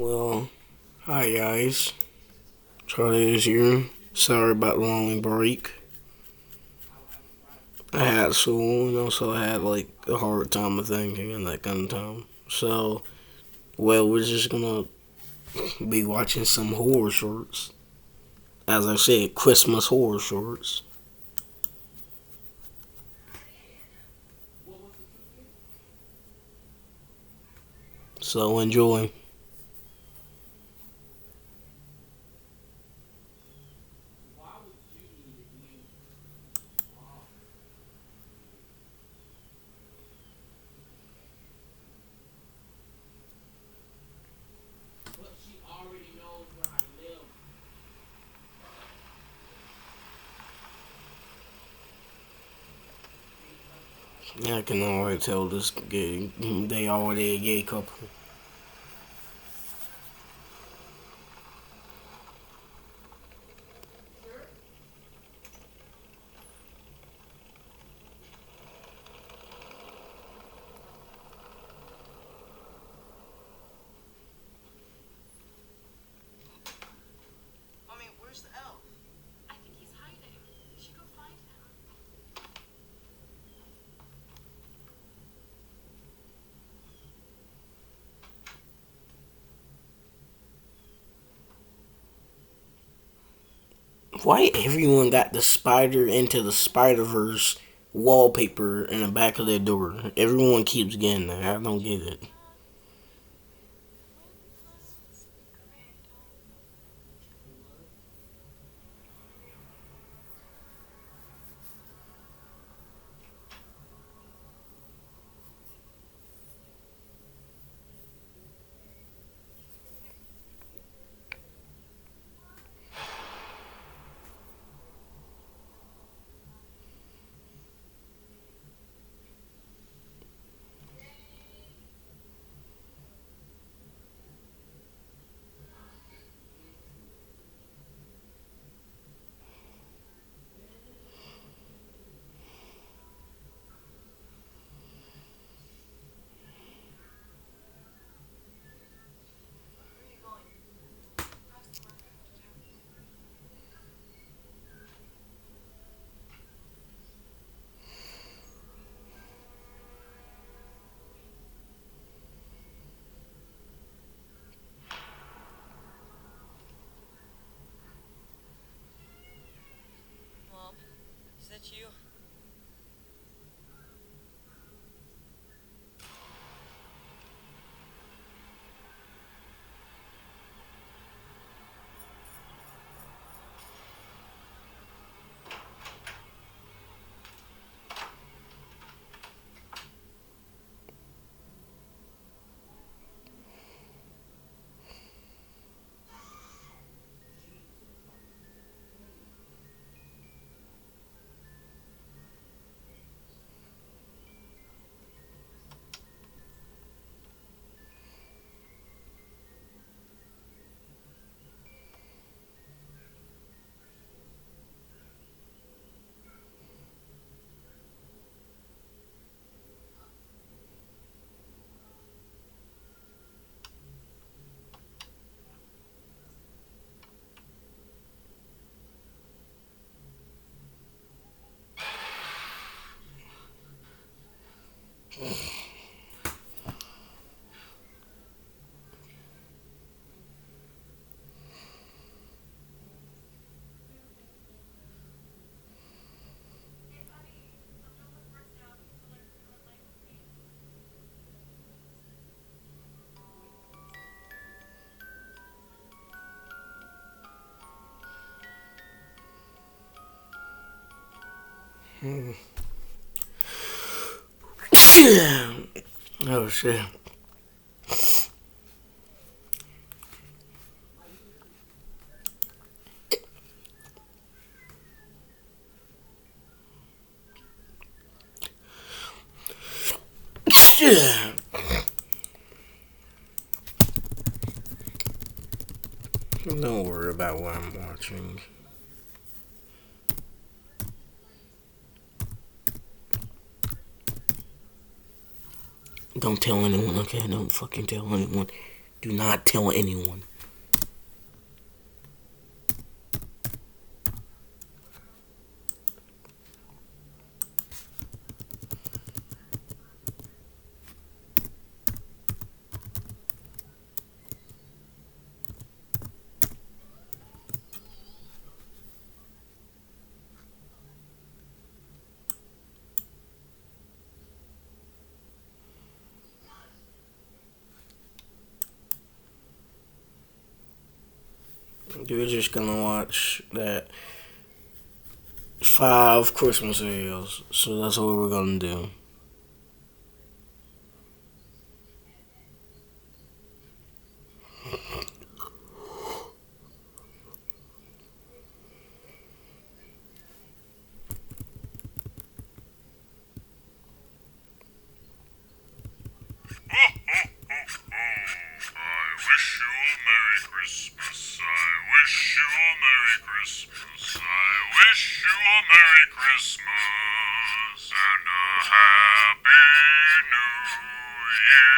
Well, hi guys. Charlie is here. Sorry about the long break. I had school and also I had like a hard time of thinking and that kind of time. So, we're just gonna be watching some horror shorts. As I said, Christmas horror shorts. So enjoy. Yeah, I can already tell this gay, they already a gay couple. Mommy, where's the elf? I think he's hiding. You should go find him. Why everyone got the spider into the Spider Verse wallpaper in the back of their door? Everyone keeps getting that. I don't get it. Where are you going? How's the work I have to do? Mom, is that you? Hey, buddy. I'm done with work now. Can you still learn to run light with me? Oh shit. Don't worry about what I'm watching. Don't tell anyone, okay? Don't fucking tell anyone. Do not tell anyone. We're just gonna watch that 5 Christmas videos. So that's what we're gonna do. I wish you a Merry Christmas. I wish you a Merry Christmas. I wish you a Merry Christmas and a Happy New Year.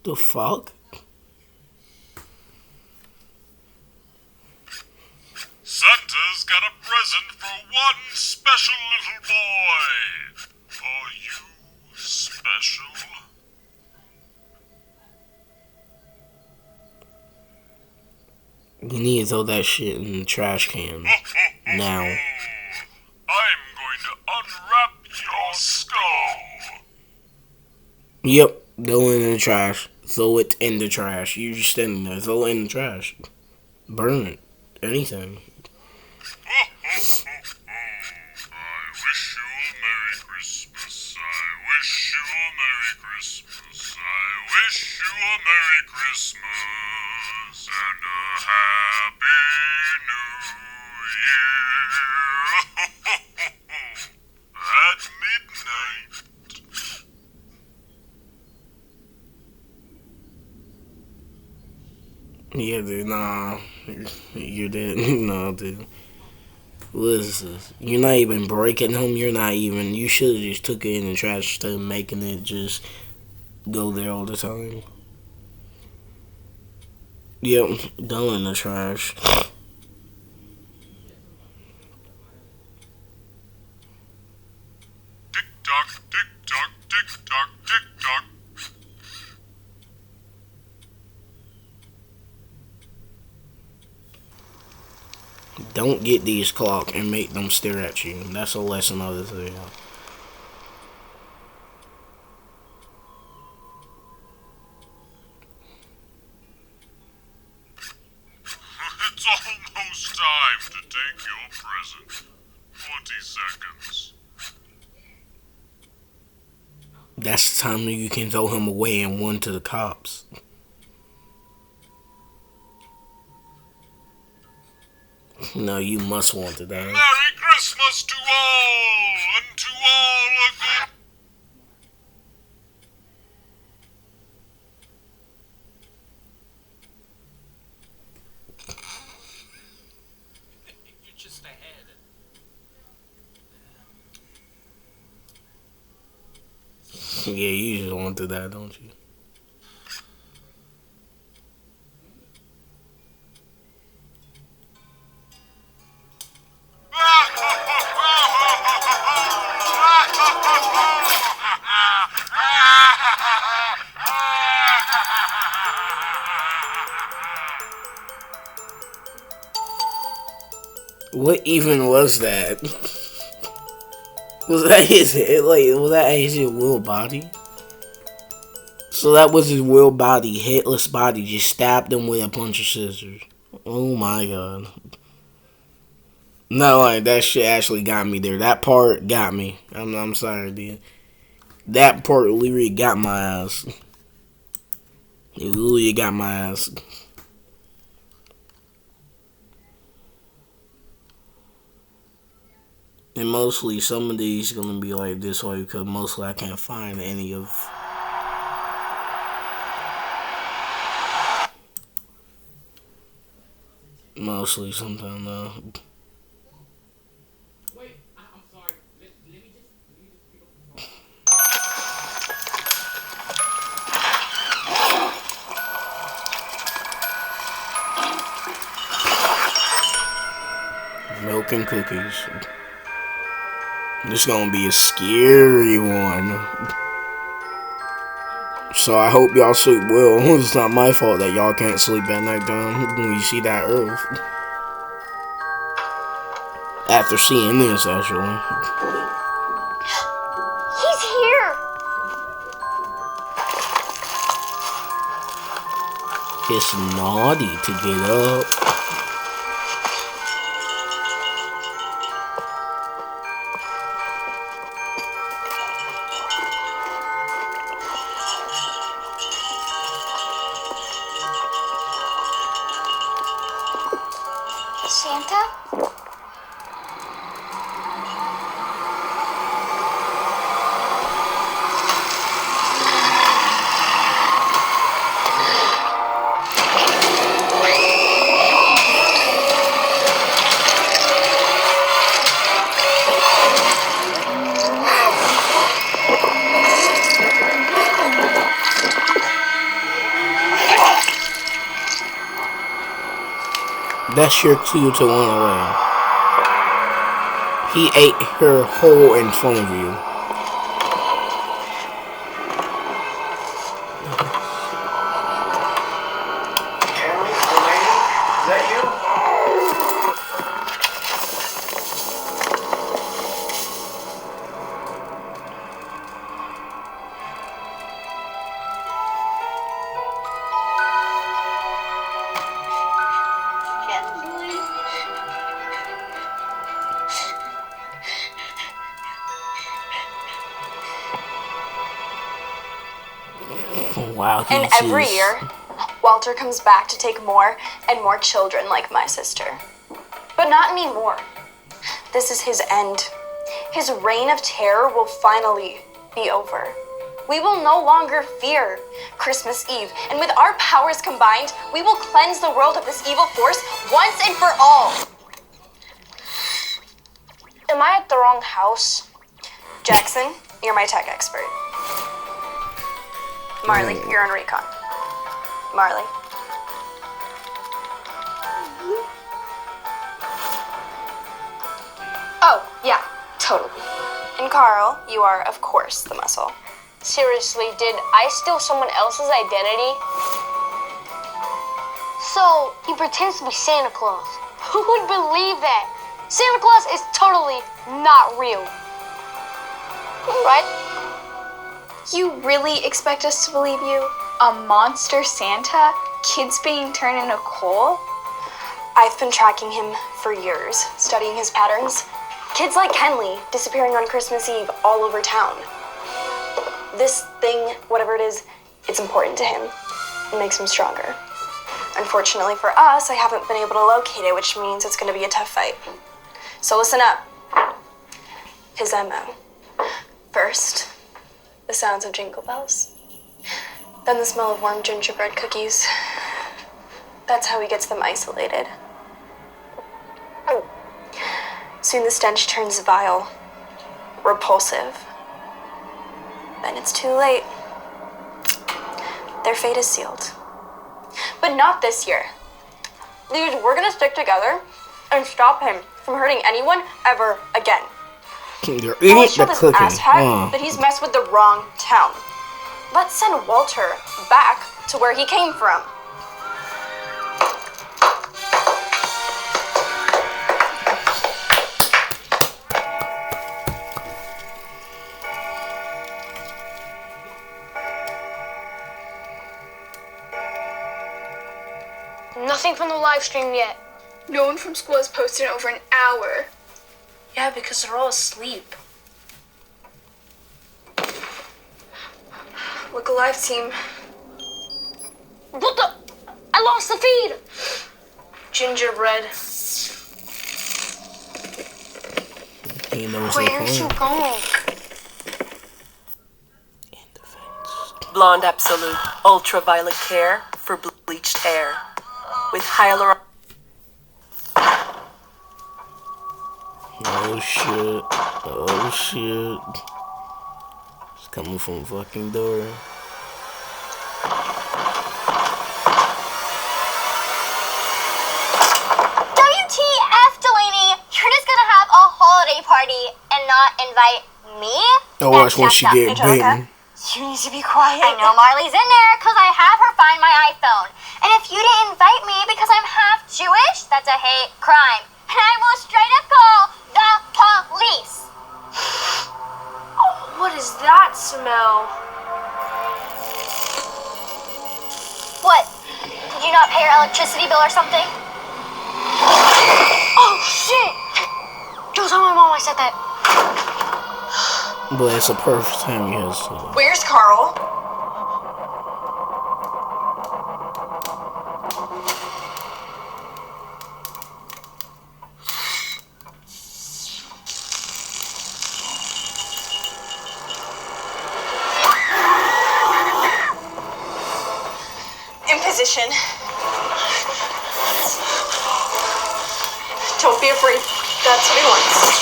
The fuck? Santa's got a present for one special little boy. Are you special? You need to throw that shit in the trash can. Now. I'm going to unwrap your skull. Yep, throw it in the trash. Throw it in the trash. You just standing there. Throw it in the trash. Burn it. Anything. I wish you a Merry Christmas. I wish you a Merry Christmas. I wish you a Merry Christmas and a Happy New Year. At midnight. Yeah, dude, nah. You did. Nah, dude. What is this? You're not even breaking them. You're not even. You should have just took it in the trash instead of making it just go there all the time. Yep, throw in the trash. Tick tock, tick tock, tick tock, tick tock. Don't get these clock and make them stare at you. That's a lesson of this video. It's almost time to take your present. 20 seconds. That's the time that you can throw him away and run to the cops. No, you must want to die. Merry Christmas to all, and to all a good... You're just ahead. Yeah, you just want to die, don't you? What even was that? Was that his head? Like, was that his real body? So that was his real body, headless body, just stabbed him with a bunch of scissors. Oh my god. No, like, that shit actually got me there. That part got me. I'm sorry, dude. That part literally got my ass. It literally got my ass. And mostly some of these gonna be like this way because mostly I can't find any of. Mostly sometimes though. Wait, I'm sorry. Let me just pick up the phone. fucking cookies. This gonna be a scary one. So I hope y'all sleep well. It's not my fault that y'all can't sleep at nighttime when you see that Earth. After seeing this, actually. He's here! It's naughty to get up. Santa? That's your cue to run away. He ate her whole in front of you. Is that you? Wow, And every year, Walter comes back to take more and more children like my sister. But not anymore. This is his end. His reign of terror will finally be over. We will no longer fear Christmas Eve, and with our powers combined, we will cleanse the world of this evil force once and for all. Am I at the wrong house? Jackson, you're my tech expert. Marley, you're on recon. Marley. Oh, yeah, totally. And Carl, you are, of course, the muscle. Seriously, did I steal someone else's identity? So, he pretends to be Santa Claus. Who would believe that? Santa Claus is totally not real. Right? You really expect us to believe you? A monster Santa? Kids being turned into coal? I've been tracking him for years, studying his patterns. Kids like Kenley disappearing on Christmas Eve all over town. This thing, whatever it is, it's important to him. It makes him stronger. Unfortunately for us, I haven't been able to locate it, which means it's going to be a tough fight. So listen up. His MO. First, the sounds of jingle bells. Then the smell of warm gingerbread cookies. That's how he gets them isolated. Soon the stench turns vile, repulsive. Then it's too late. Their fate is sealed. But not this year. Dude, we're gonna stick together and stop him from hurting anyone ever again. You're I'll eating show the this cookie. asshat that he's messed with the wrong town. Let's send Walter back to where he came from. Nothing from the live stream yet. No one from school has posted in over an hour. Yeah, because they're all asleep. Look alive, team. What the? I lost the feed! Gingerbread. He knows Where's you going? Blonde Absolute Ultraviolet Care for bleached hair. With hyaluronic. Oh shit. Oh shit. It's coming from fucking door. WTF, Delaney? You're just invite me? I watch when she get beaten. You need to be quiet. I know Marley's in there because I have her find my iPhone. And if you didn't invite me because I'm half Jewish, that's a hate crime. And I will straight up call the police. What is that smell? What? Did you not pay your electricity bill or something? Oh, shit! Don't tell my mom I said that. But it's a perfect time, yes. Where's Carl? In position. Don't be afraid. That's what he wants.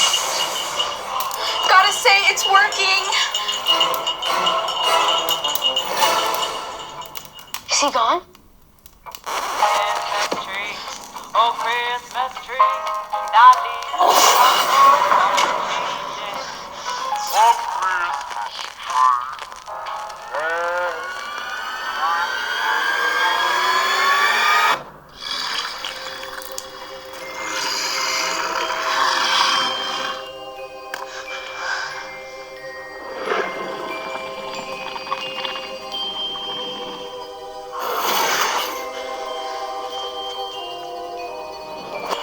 Gotta say, it's working. Is he gone? Christmas tree, oh Christmas tree, not leave.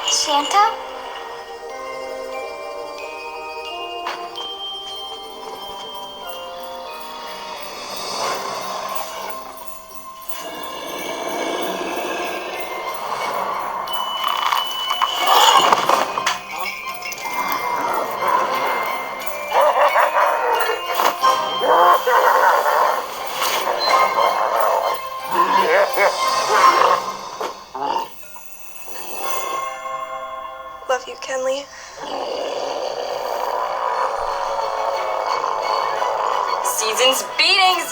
Santa? Love you, Kenley. Season's beatings.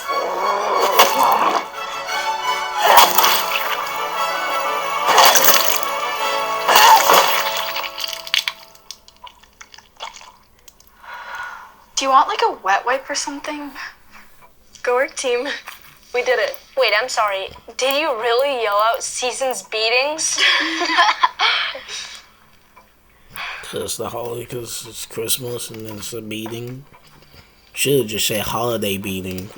Do you want like a wet wipe or something? Go work, team. We did it. Wait, I'm sorry. Did you really yell out Season's beatings? It's the holiday because it's Christmas and then it's a beating. Should just say holiday beating.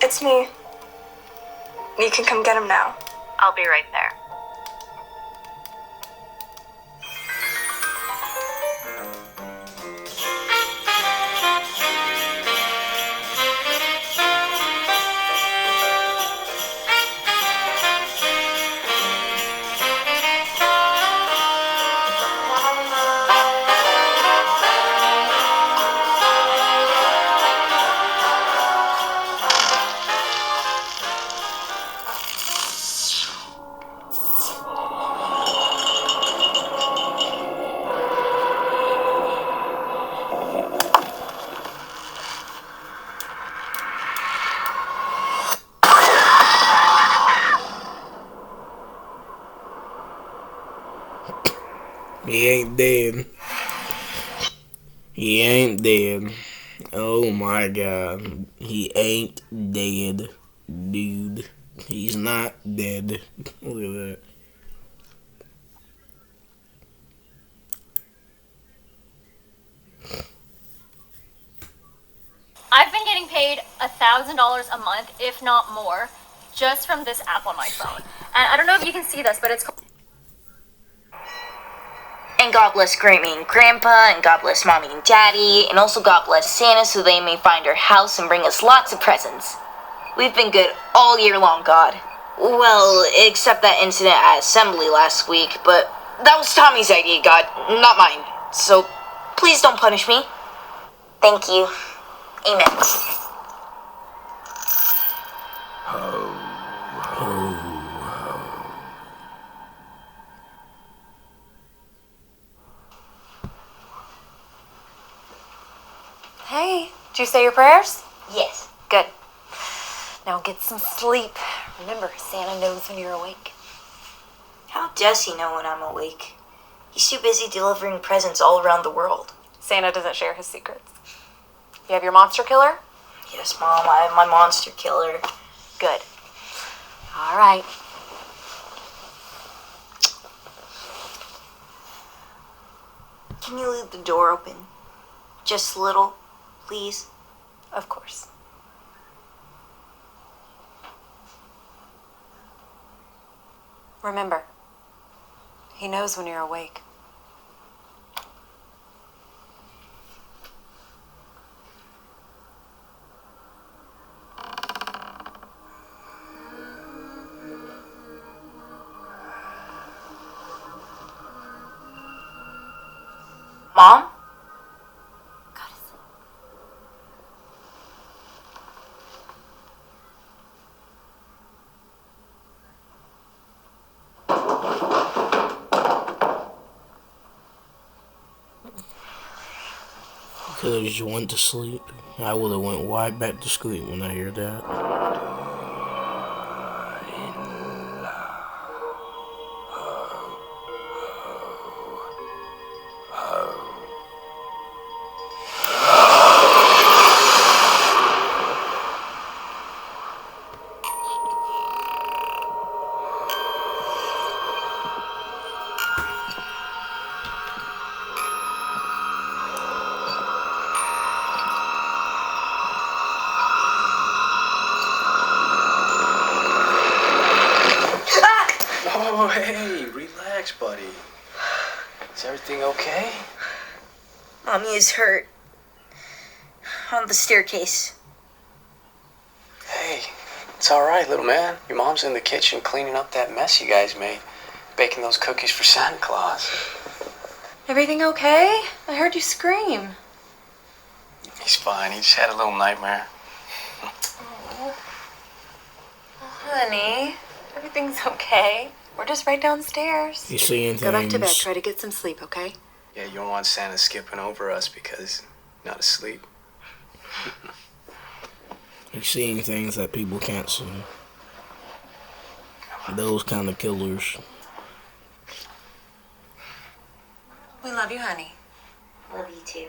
It's me. You can come get him now. I'll be right there. He ain't dead. He ain't dead. Oh my god. He ain't dead. Dude. He's not dead. Look at that. I've been getting paid $1,000 a month, if not more, just from this app on my phone. And I don't know if you can see this, but it's called... And God bless Grammy and Grandpa, and God bless Mommy and Daddy, and also God bless Santa so they may find our house and bring us lots of presents. We've been good all year long, God. Well, except that incident at Assembly last week, but that was Tommy's idea, God, not mine. So, please don't punish me. Thank you. Amen. Hey, did you say your prayers? Yes. Good. Now get some sleep. Remember, Santa knows when you're awake. How does he know when I'm awake? He's too busy delivering presents all around the world. Santa doesn't share his secrets. You have your monster killer? Yes, Mom, I have my monster killer. Good. All right. Can you leave the door open? Just a little, please? Of course. Remember, he knows when you're awake. Mom? Because you went to sleep. I would have went right back to sleep when I hear that. Oh, hey, relax, buddy. Is everything okay? Mommy is hurt. On the staircase. Hey, it's alright, little man. Your mom's in the kitchen cleaning up that mess you guys made, baking those cookies for Santa Claus. Everything okay? I heard you scream. He's fine. He just had a little nightmare. Oh, honey, everything's okay. We're just right downstairs. You seeing things? Go back to bed. Try to get some sleep, okay? Yeah, you don't want Santa skipping over us because you're not asleep. You're seeing things that people can't see. Those kind of killers. We love you, honey. Love you too.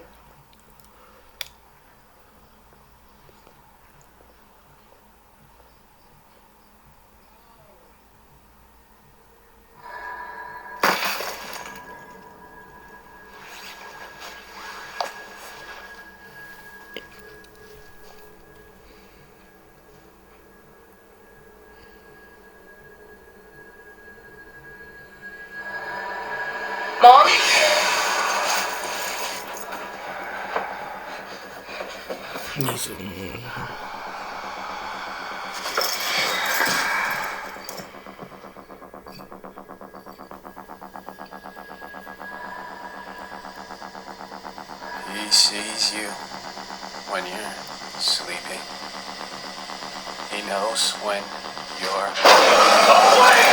Mom? He sees you when you're sleepy. He knows when you're awake.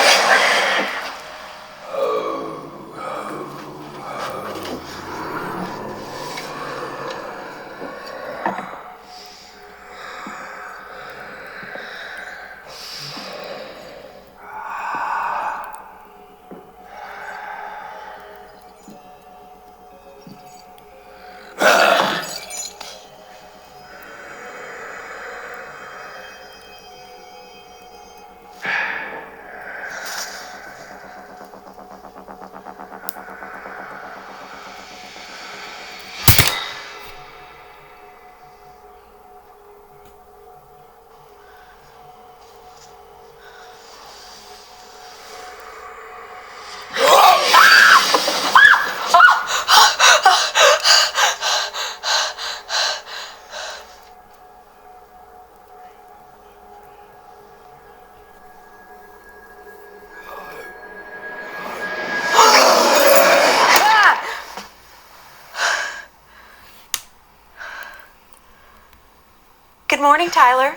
Good morning, Tyler.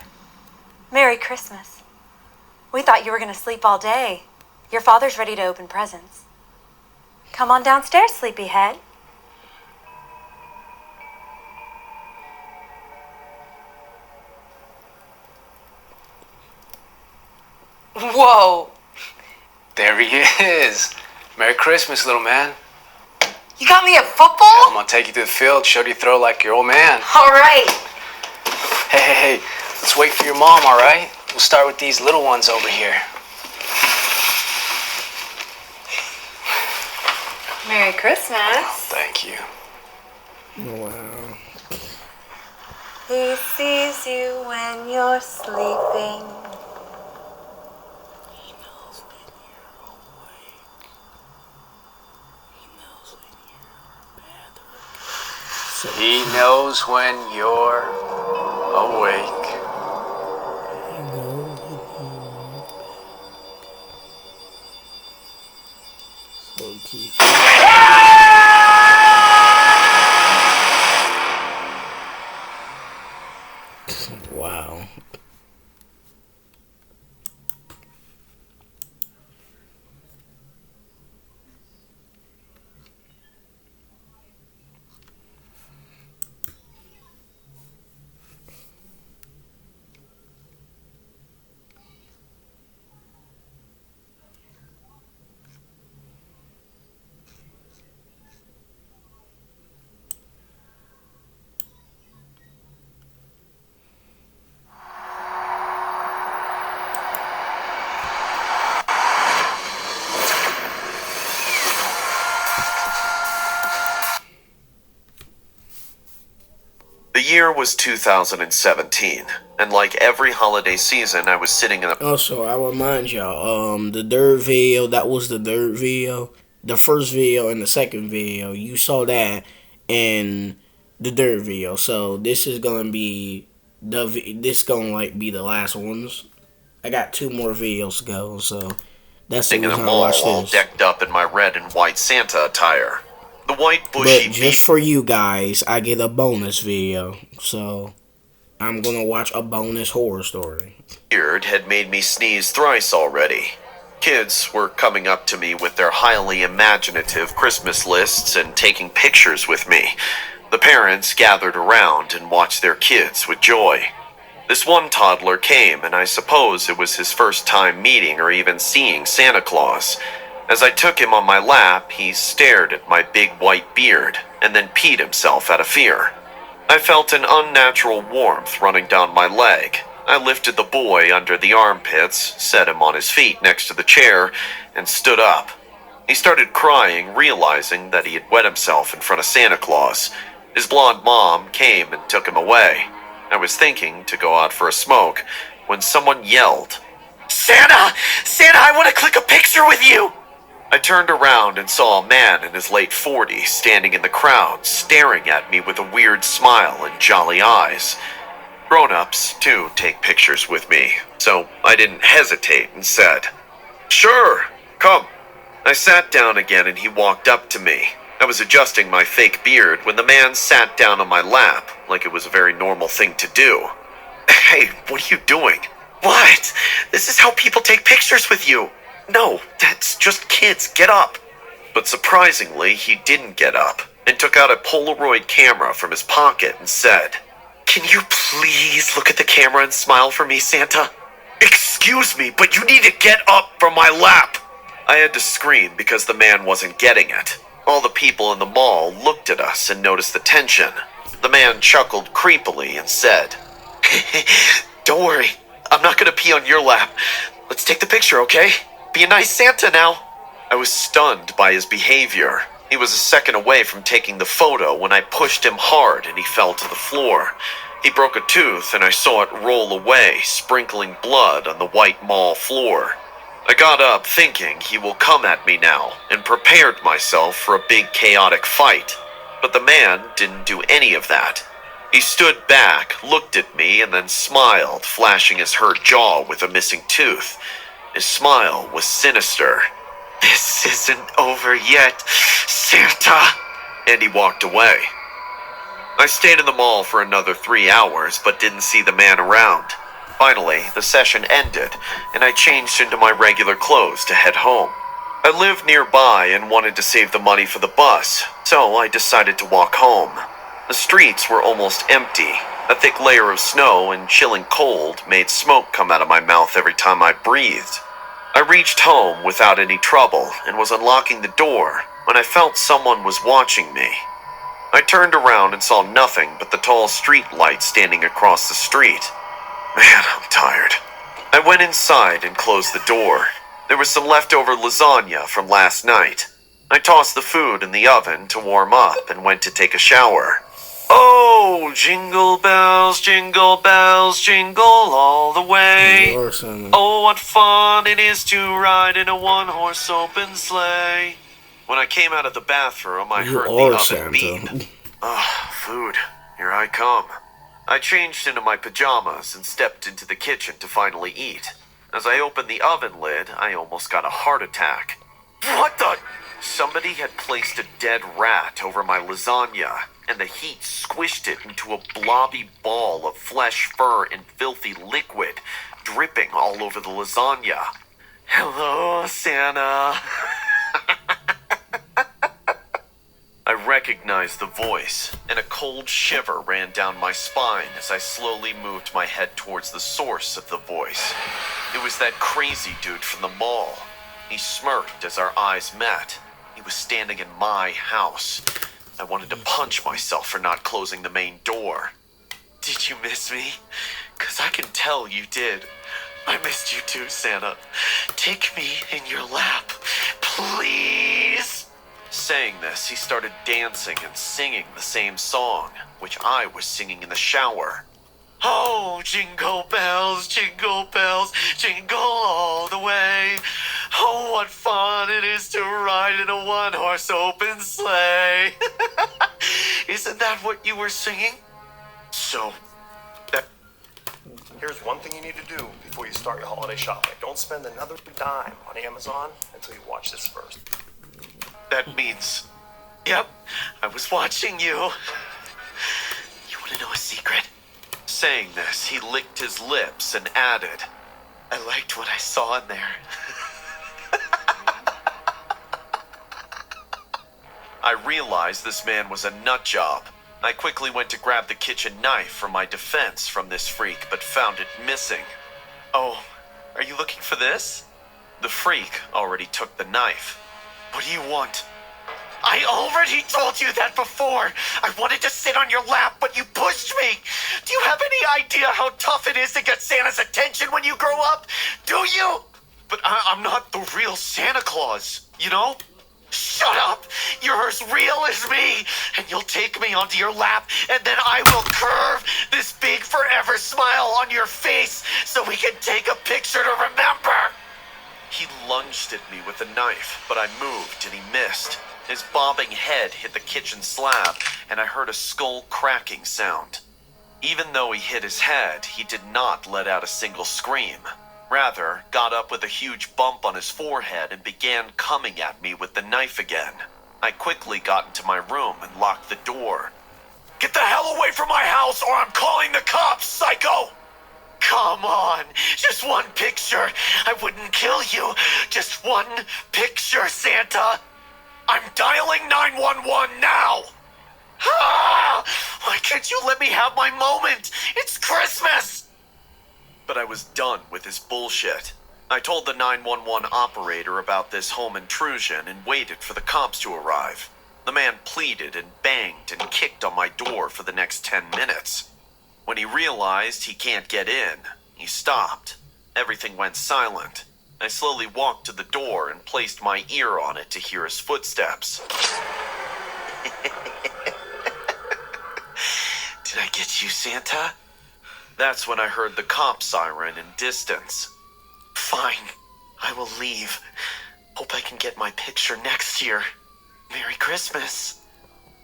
Merry Christmas. We thought you were going to sleep all day. Your father's ready to open presents. Come on downstairs, sleepyhead. Whoa. There he is. Merry Christmas, little man. You got me at football? I'm gonna take you to the field, show you throw like your old man. All right. Hey, let's wait for your mom, all right? We'll start with these little ones over here. Merry Christmas. Thank you. Wow. He sees you when you're sleeping. He knows when you're awake. So cute. Wow. The year was 2017, and like every holiday season, I was sitting in a... Also, I remind y'all, the third video, that was the third video. The first video and the second video, you saw that in the third video. So this is gonna be this gonna like be the last ones. I got 2 more videos to go, so that's the in a reason I mall watched all this. decked up in my red and white Santa attire. The white bushy But just for you guys, I get a bonus video. So I'm gonna watch a bonus horror story. beard had made me sneeze thrice already. Kids were coming up to me with their highly imaginative Christmas lists and taking pictures with me. The parents gathered around and watched their kids with joy. This one toddler came, and I suppose it was his first time meeting or even seeing Santa Claus. As I took him on my lap, he stared at my big white beard and then peed himself out of fear. I felt an unnatural warmth running down my leg. I lifted the boy under the armpits, set him on his feet next to the chair, and stood up. He started crying, realizing that he had wet himself in front of Santa Claus. His blonde mom came and took him away. I was thinking to go out for a smoke when someone yelled, "Santa! Santa, I want to click a picture with you!" I turned around and saw a man in his late 40s standing in the crowd, staring at me with a weird smile and jolly eyes. Grown-ups, too, take pictures with me, so I didn't hesitate and said, "Sure, come." I sat down again and he walked up to me. I was adjusting my fake beard when the man sat down on my lap, like it was a very normal thing to do. "Hey, what are you doing?" "What? This is how people take pictures with you." "No, that's just kids. Get up." But surprisingly, he didn't get up and took out a Polaroid camera from his pocket and said, "Can you please look at the camera and smile for me, Santa?" "Excuse me, but you need to get up from my lap." I had to scream because the man wasn't getting it. All the people in the mall looked at us and noticed the tension. The man chuckled creepily and said, "Don't worry, I'm not gonna pee on your lap. Let's take the picture, okay? Be a nice Santa now." I was stunned by his behavior. He was a second away from taking the photo when I pushed him hard and he fell to the floor. He broke a tooth and I saw it roll away, sprinkling blood on the white mall floor. I got up thinking he will come at me now and prepared myself for a big chaotic fight. But the man didn't do any of that. He stood back, looked at me, and then smiled, flashing his hurt jaw with a missing tooth. His smile was sinister. "This isn't over yet, Santa!" And he walked away. I stayed in the mall for another 3 hours, but didn't see the man around. Finally, the session ended, and I changed into my regular clothes to head home. I lived nearby and wanted to save the money for the bus, so I decided to walk home. The streets were almost empty. A thick layer of snow and chilling cold made smoke come out of my mouth every time I breathed. I reached home without any trouble and was unlocking the door when I felt someone was watching me. I turned around and saw nothing but the tall street light standing across the street. Man, I'm tired. I went inside and closed the door. There was some leftover lasagna from last night. I tossed the food in the oven to warm up and went to take a shower. Oh, jingle bells, jingle all the way. Oh, what fun it is to ride in a one-horse open sleigh. When I came out of the bathroom, I heard the oven beep. Food. Here I come. I changed into my pajamas and stepped into the kitchen to finally eat. As I opened the oven lid, I almost got a heart attack. What the? Somebody had placed a dead rat over my lasagna, and the heat squished it into a blobby ball of flesh, fur, and filthy liquid, dripping all over the lasagna. Hello, Santa. I recognized the voice, and a cold shiver ran down my spine as I slowly moved my head towards the source of the voice. It was that crazy dude from the mall. He smirked as our eyes met. He was standing in my house. I wanted to punch myself for not closing the main door. Did you miss me? 'Cause I can tell you did. I missed you too, Santa. Take me in your lap, please. Saying this, he started dancing and singing the same song, which I was singing in the shower. Oh, jingle bells, jingle all the way. Oh, what fun it is to ride in a one-horse open sleigh. Isn't that what you were singing? So, here's one thing you need to do before you start your holiday shopping. Don't spend another dime on Amazon until you watch this first. That means, yep, I was watching you. You want to know a secret? Saying this, he licked his lips and added, I liked what I saw in there. I realized this man was a nut job. I quickly went to grab the kitchen knife for my defense from this freak, but found it missing. Oh, are you looking for this? The freak already took the knife. What do you want? I already told you that before. I wanted to sit on your lap, but you pushed me. Do you have any idea how tough it is to get Santa's attention when you grow up? Do you? But I'm not the real Santa Claus, you know? Shut up! You're as real as me, and you'll take me onto your lap, and then I will curve this big forever smile on your face so we can take a picture to remember. He lunged at me with a knife, but I moved and he missed. His bobbing head hit the kitchen slab, and I heard a skull cracking sound. Even though he hit his head, he did not let out a single scream. Rather, got up with a huge bump on his forehead and began coming at me with the knife again. I quickly got into my room and locked the door. Get the hell away from my house or I'm calling the cops, psycho! Come on, just one picture. I wouldn't kill you. Just one picture, Santa. I'm dialing 911 now. Ah! Why can't you let me have my moment? It's Christmas! But I was done with his bullshit. I told the 911 operator about this home intrusion and waited for the cops to arrive. The man pleaded and banged and kicked on my door for the next 10 minutes. When he realized he can't get in, he stopped. Everything went silent. I slowly walked to the door and placed my ear on it to hear his footsteps. Did I get you, Santa? That's when I heard the cop siren in distance. Fine, I will leave. Hope I can get my picture next year. Merry Christmas.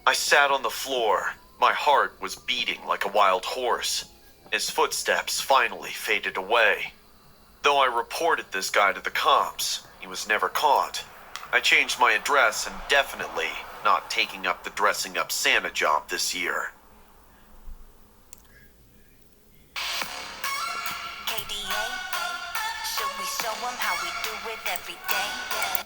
I sat on the floor. My heart was beating like a wild horse. His footsteps finally faded away. Though I reported this guy to the cops, he was never caught. I changed my address and definitely not taking up the dressing up Santa job this year. KDA, should we show them how we do it every day?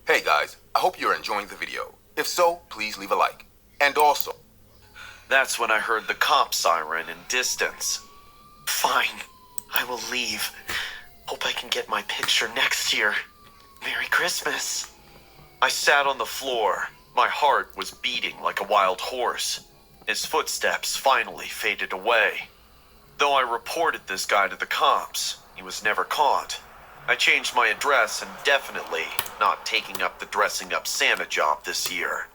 Hey, Hey guys, I hope you're enjoying the video. If so, please leave a like. And also, That's when I heard the cop siren in distance. Fine, I will leave. Hope I can get my picture next year. Merry Christmas. I sat on the floor. My heart was beating like a wild horse. His footsteps finally faded away. Though I reported this guy to the cops, he was never caught. I changed my address and definitely not taking up the dressing up Santa job this year.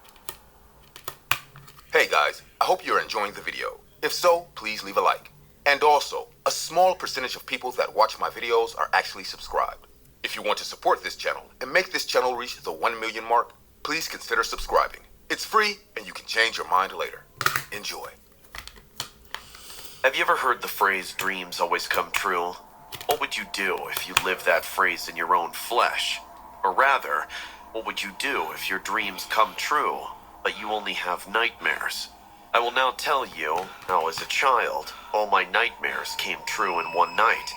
hey guys, I hope you're enjoying the video. If so, please leave a like. And also, a small percentage of people that watch my videos are actually subscribed. If you want to support this channel and make this channel reach the 1 million mark, please consider subscribing. It's free and you can change your mind later. Enjoy. Have you ever heard the phrase, dreams always come true? What would you do if you lived that phrase in your own flesh? Or rather, what would you do if your dreams come true, but you only have nightmares? I will now tell you how as a child, all my nightmares came true in one night.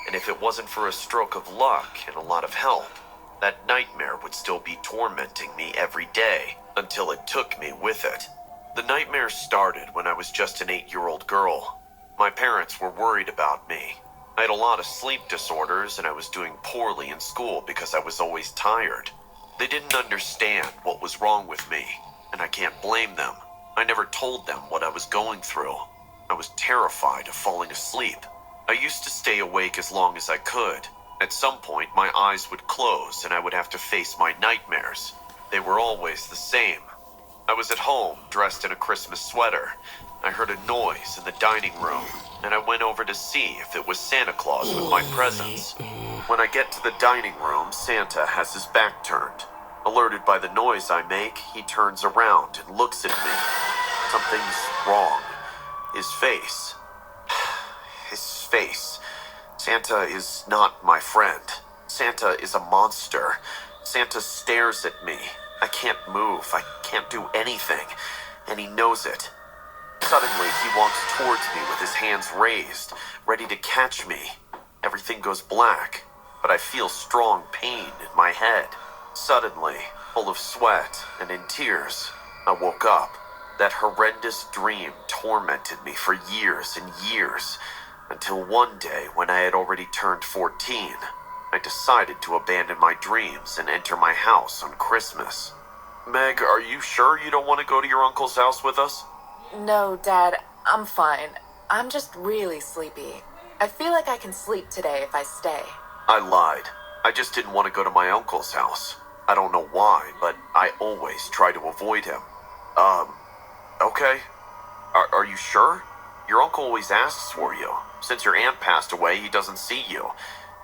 And if it wasn't for a stroke of luck and a lot of help, that nightmare would still be tormenting me every day until it took me with it. The nightmare started when I was just an 8-year-old girl. My parents were worried about me. I had a lot of sleep disorders and I was doing poorly in school because I was always tired. They didn't understand what was wrong with me, and I can't blame them. I never told them what I was going through. I was terrified of falling asleep. I used to stay awake as long as I could. At some point, my eyes would close and I would have to face my nightmares. They were always the same. I was at home, dressed in a Christmas sweater. I heard a noise in the dining room, and I went over to see if it was Santa Claus with my presents. When I get to the dining room, Santa has his back turned. Alerted by the noise I make, he turns around and looks at me. Something's wrong. His face. His face. Santa is not my friend. Santa is a monster. Santa stares at me. I can't move. I can't do anything. And he knows it. Suddenly, he walks towards me with his hands raised, ready to catch me. Everything goes black, but I feel strong pain in my head. Suddenly, full of sweat and in tears, I woke up. That horrendous dream tormented me for years and years, until one day when I had already turned 14, I decided to abandon my dreams and enter my house on Christmas. Meg, are you sure you don't want to go to your uncle's house with us? No, Dad, I'm fine. I'm just really sleepy. I feel like I can sleep today if I stay. I lied. I just didn't want to go to my uncle's house. I don't know why, but I always try to avoid him. Okay. Are you sure? Your uncle always asks for you. Since your aunt passed away, he doesn't see you.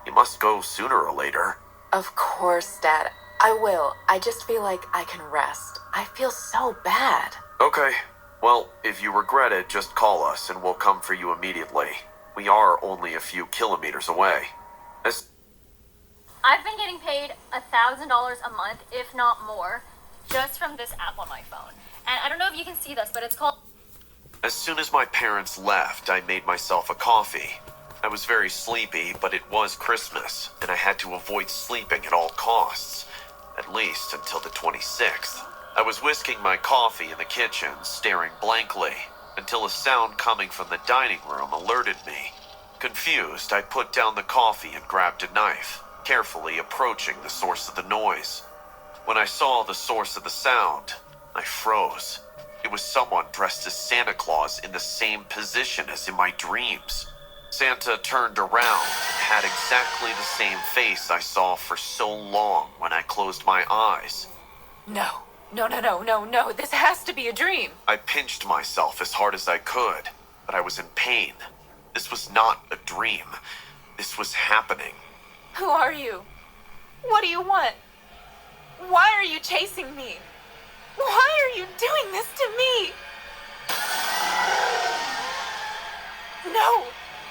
You must go sooner or later. Of course, Dad. I will. I just feel like I can rest. I feel so bad. Okay. Well, if you regret it, just call us and we'll come for you immediately. We are only a few kilometers away. I've been getting paid $1,000 a month, if not more, just from this app on my phone. And I don't know if you can see this, but it's called... As soon as my parents left, I made myself a coffee. I was very sleepy, but it was Christmas, and I had to avoid sleeping at all costs, at least until the 26th. I was whisking my coffee in the kitchen, staring blankly, until a sound coming from the dining room alerted me. Confused, I put down the coffee and grabbed a knife, carefully approaching the source of the noise. When I saw the source of the sound, I froze. It was someone dressed as Santa Claus in the same position as in my dreams. Santa turned around and had exactly the same face I saw for so long when I closed my eyes. No. No. This has to be a dream. I pinched myself as hard as I could, but I was in pain. This was not a dream. This was happening. Who are you? What do you want? Why are you chasing me? Why are you doing this to me? No!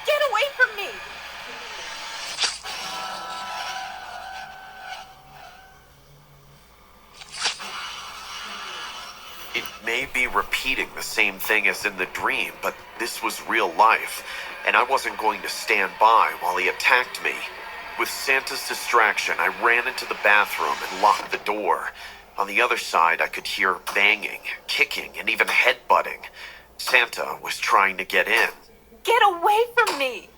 Get away from me! It may be repeating the same thing as in the dream, but this was real life, and I wasn't going to stand by while he attacked me. With Santa's distraction, I ran into the bathroom and locked the door. On the other side, I could hear banging, kicking, and even headbutting. Santa was trying to get in. Get away from me!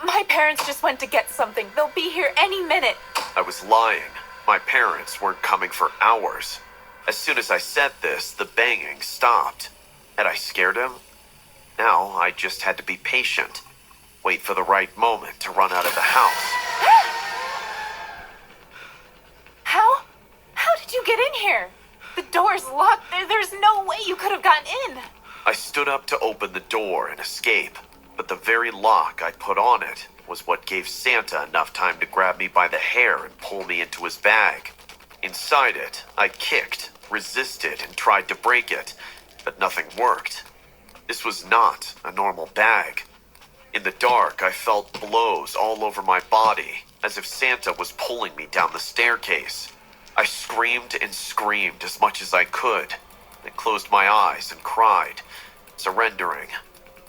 My parents just went to get something. They'll be here any minute. I was lying. My parents weren't coming for hours. As soon as I said this, the banging stopped. Had I scared him? Now I just had to be patient. Wait for the right moment to run out of the house. How did you get in here? The door's locked. There's no way you could have gotten in. I stood up to open the door and escape, but the very lock I put on it was what gave Santa enough time to grab me by the hair and pull me into his bag. Inside it, I kicked, resisted, and tried to break it, but nothing worked. This was not a normal bag. In the dark, I felt blows all over my body, as if Santa was pulling me down the staircase. I screamed and screamed as much as I could, and closed my eyes and cried, surrendering,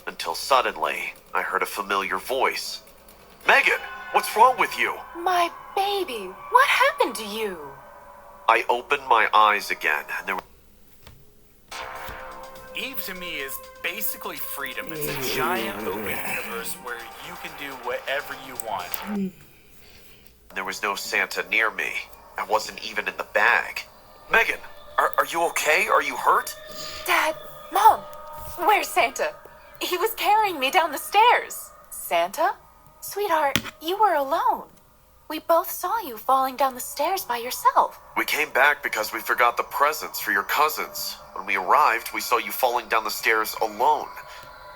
until suddenly I heard a familiar voice. Megan, what's wrong with you? My baby, what happened to you? I opened my eyes again, and there Eve to me is basically freedom. It's a giant open universe where you can do whatever you want. There was no Santa near me. I wasn't even in the bag. Megan, are you okay? Are you hurt? Dad, Mom, where's Santa? He was carrying me down the stairs. Santa? Sweetheart, you were alone. We both saw you falling down the stairs by yourself. We came back because we forgot the presents for your cousins. When we arrived, we saw you falling down the stairs alone.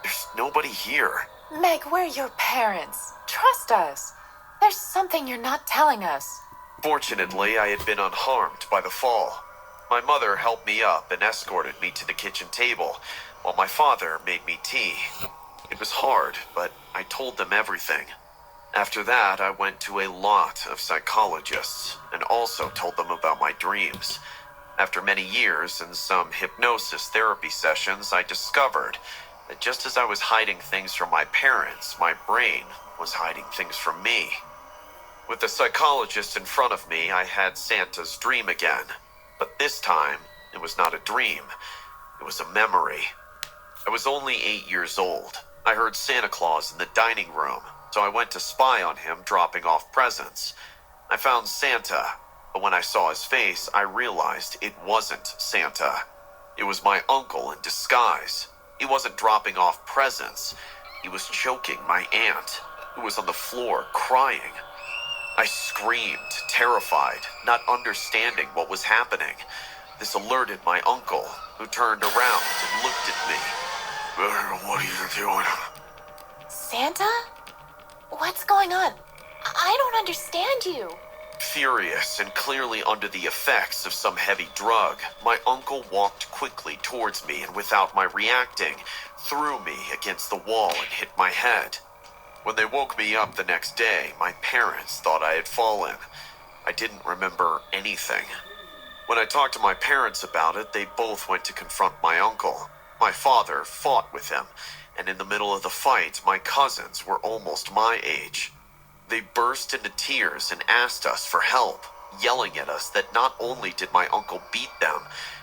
There's nobody here. Meg, we're your parents. Trust us. There's something you're not telling us. Fortunately, I had been unharmed by the fall. My mother helped me up and escorted me to the kitchen table, while my father made me tea. It was hard, but I told them everything. After that, I went to a lot of psychologists, and also told them about my dreams. After many years and some hypnosis therapy sessions, I discovered that just as I was hiding things from my parents, my brain was hiding things from me. With the psychologist in front of me, I had Santa's dream again. But this time, it was not a dream. It was a memory. I was only 8 years old. I heard Santa Claus in the dining room, so I went to spy on him dropping off presents. I found Santa, but when I saw his face, I realized it wasn't Santa. It was my uncle in disguise. He wasn't dropping off presents. He was choking my aunt, who was on the floor crying. I screamed, terrified, not understanding what was happening. This alerted my uncle, who turned around and looked at me. What are you doing? Santa? What's going on? I don't understand you. Furious and clearly under the effects of some heavy drug, my uncle walked quickly towards me and without my reacting, threw me against the wall and hit my head. When they woke me up the next day, my parents thought I had fallen. I didn't remember anything. When I talked to my parents about it, they both went to confront my uncle. My father fought with him, and in the middle of the fight, my cousins were almost my age. They burst into tears and asked us for help, yelling at us that not only did my uncle beat them,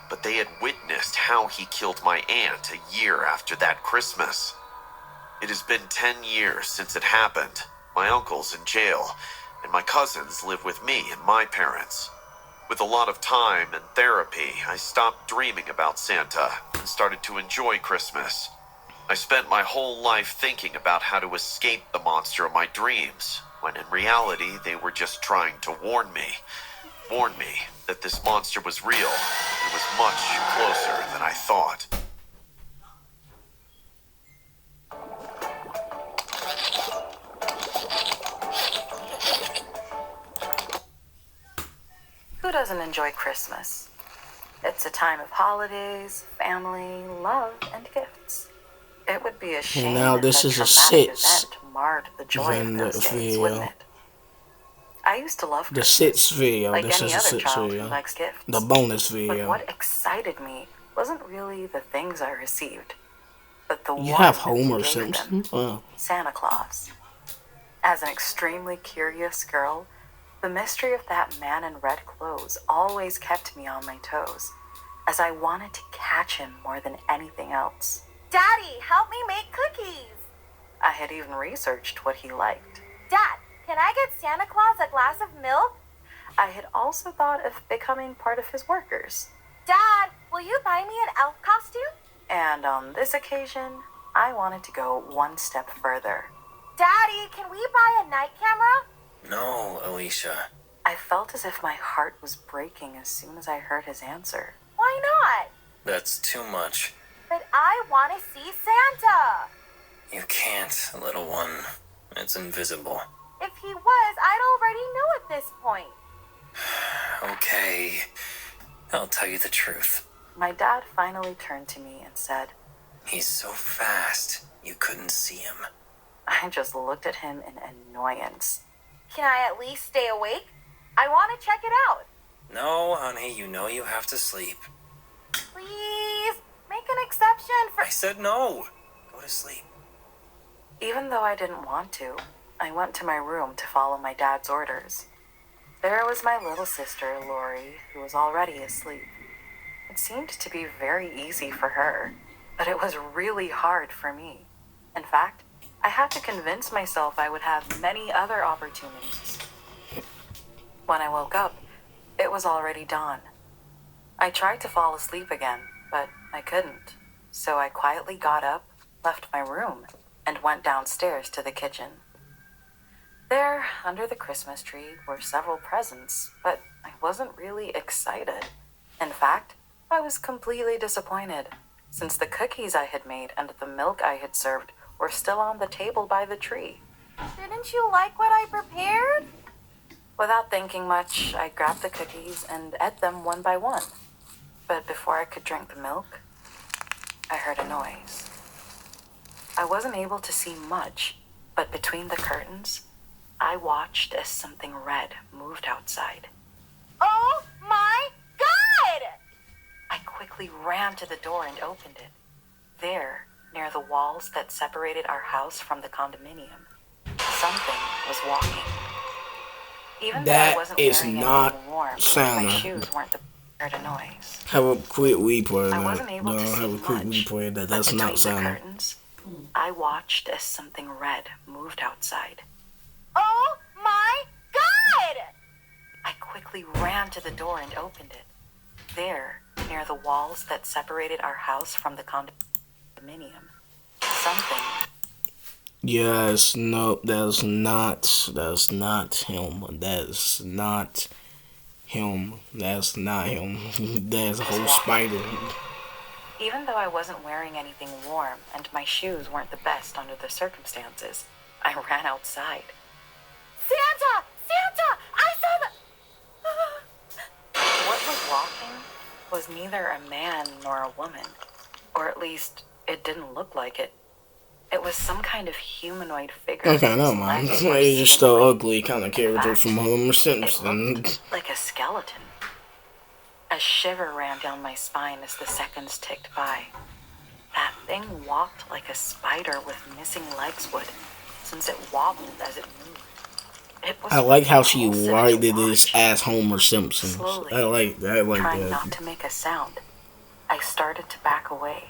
but they had witnessed how he killed my aunt a year after that Christmas. It has been 10 years since it happened. My uncle's in jail, and my cousins live with me and my parents. With a lot of time and therapy, I stopped dreaming about Santa and started to enjoy Christmas. I spent my whole life thinking about how to escape the monster of my dreams, when in reality they were just trying to warn me that this monster was real and was much closer than I thought. Who doesn't enjoy Christmas? It's a time of holidays, family, love, and gifts. It would be a shame now if this a is a traumatic sits event marred the joy of those days, wouldn't it? I used to love The Christmas, sits video. like This any is a other sits child video. who likes gifts. The bonus But video. what excited me wasn't really the things I received, but the You one have who Homer gave Simpson? them, Wow. Santa Claus. As an extremely curious girl, the mystery of that man in red clothes always kept me on my toes, as I wanted to catch him more than anything else. Daddy, help me make cookies. I had even researched what he liked. Dad, can I get Santa Claus a glass of milk? I had also thought of becoming part of his workers. Dad, will you buy me an elf costume? And on this occasion, I wanted to go one step further. Daddy, can we buy a night camera? No, Alicia. I felt as if my heart was breaking as soon as I heard his answer. Why not? That's too much. But I want to see Santa. You can't, little one. It's invisible. If he was, I'd already know at this point. Okay. I'll tell you the truth. My dad finally turned to me and said, He's so fast, you couldn't see him. I just looked at him in annoyance. Can I at least stay awake? I want to check it out. No, honey, you know you have to sleep. Please, make an exception for... I said no. Go to sleep. Even though I didn't want to, I went to my room to follow my dad's orders. There was my little sister, Lori, who was already asleep. It seemed to be very easy for her, but it was really hard for me. In fact, I had to convince myself I would have many other opportunities. When I woke up, it was already dawn. I tried to fall asleep again, but I couldn't. So I quietly got up, left my room, and went downstairs to the kitchen. There, under the Christmas tree, were several presents, but I wasn't really excited. In fact, I was completely disappointed, since the cookies I had made and the milk I had served were still on the table by the tree. Didn't you like what I prepared? Without thinking much, I grabbed the cookies and ate them one by one. But before I could drink the milk, I heard a noise. I wasn't able to see much, but between the curtains, I watched as something red moved outside. Oh my God! I quickly ran to the door and opened it. There, near the walls that separated our house from the condominium, something was walking. Even though I wasn't wearing anything warm, my shoes weren't the heard a noise. Have a quick replay I of wasn't that. able to see Have a quick much, replay of that. but That's not between the Santa. curtains, I watched as something red moved outside. Oh my God! I quickly ran to the door and opened it. There, near the walls that separated our house from the condominium, something. Yes, no, that's not him. That's not him. That's not him. That's a whole spider. Even though I wasn't wearing anything warm and my shoes weren't the best under the circumstances, I ran outside. Santa! Santa! I saw the... What was walking was neither a man nor a woman, or at least it didn't look like it. It was some kind of humanoid figure. Okay, no man. He's just the ugly kind of character from Homer Simpson. It looked like a skeleton. A shiver ran down my spine as the seconds ticked by. That thing walked like a spider with missing legs would, since it wobbled as it moved. It was I like how she repulsive to writed watch. this as Homer Simpson. Slowly, I like trying that. not to make a sound, I started to back away.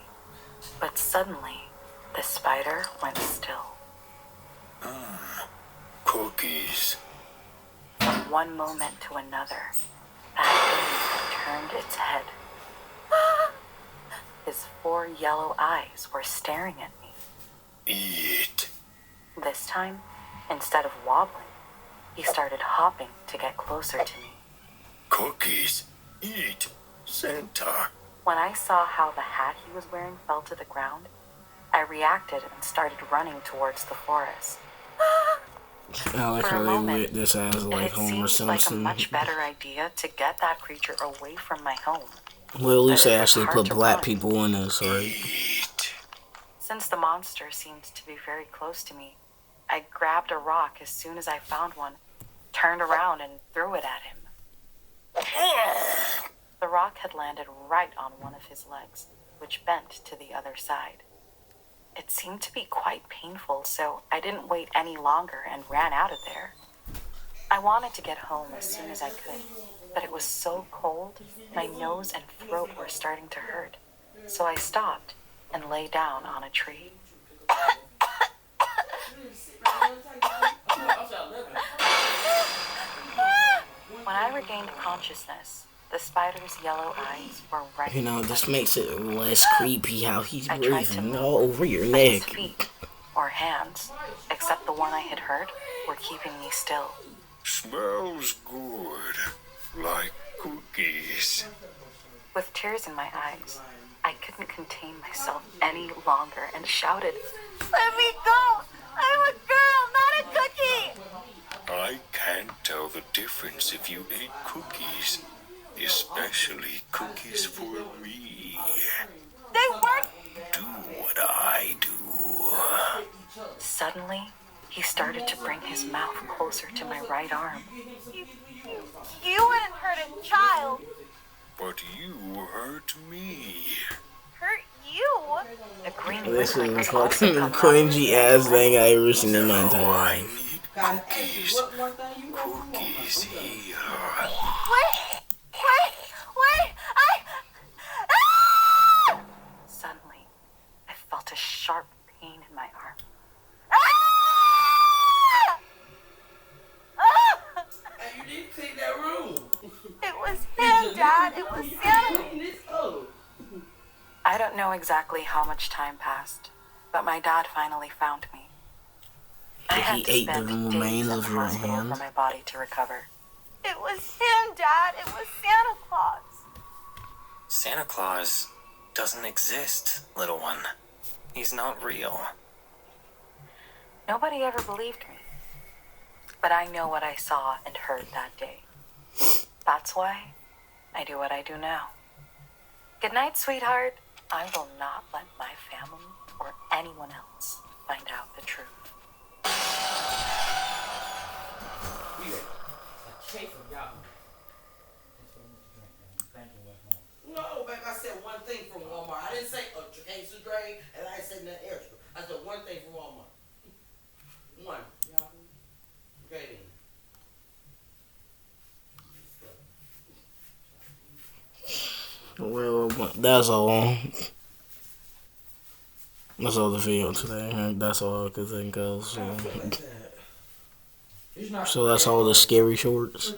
But suddenly, the spider went still. Cookies. From one moment to another, that thing turned its head. His 4 yellow eyes were staring at me. Eat. This time, instead of wobbling, he started hopping to get closer to me. Cookies. Eat. Santa. When I saw how the hat he was wearing fell to the ground, I reacted and started running towards the forest. I like For how a they moment, lit this as like it Homer seemed like a Simpson. much better idea to get that creature away from my home. Well, at least But they it was actually hard put to black run. people in this, right? Since the monster seemed to be very close to me, I grabbed a rock as soon as I found one, turned around and threw it at him. The rock had landed right on one of his legs, which bent to the other side. It seemed to be quite painful, so I didn't wait any longer and ran out of there. I wanted to get home as soon as I could, but it was so cold, my nose and throat were starting to hurt. So I stopped and lay down on a tree. When I regained consciousness, the spider's yellow eyes were right. You know, this makes it less creepy how he's I tried to breathing move, all over your but his neck. feet, or hands, except the one I had hurt, were keeping me still. Smells good. Like cookies. With tears in my eyes, I couldn't contain myself any longer and shouted, "Let me go! I'm a girl, not a cookie!" I can't tell the difference if you ate cookies. Especially cookies for me. They weren't. Do what I do. Suddenly, he started to bring his mouth closer to my right arm. You wouldn't hurt a child. But you hurt me. Hurt you? A green This liquid is was the also fucking coming out. cringy ass thing I ever seen in my entire I life. need cookies. Cookies here. Wait! Suddenly, I felt a sharp pain in my arm. You need to clean that room. It was him, Dad. It was Santa. I don't know exactly how much time passed, but my dad finally found me. I He had to ate the spend days remains in of the your hospital hand. for my body to recover. It was him, Dad. It was Santa Claus. Santa Claus doesn't exist, little one. He's not real. Nobody ever believed me. But I know what I saw and heard that day. That's why I do what I do now. Good night, sweetheart. I will not let my family or anyone else find out the truth. No, baby, I said one thing from Walmart. I didn't say a case of drink, and I didn't say nothing extra. I said one thing from Walmart. One. Okay, then. Well, that's all. That's all the video today. That's all I could think of. So that's all the scary shorts.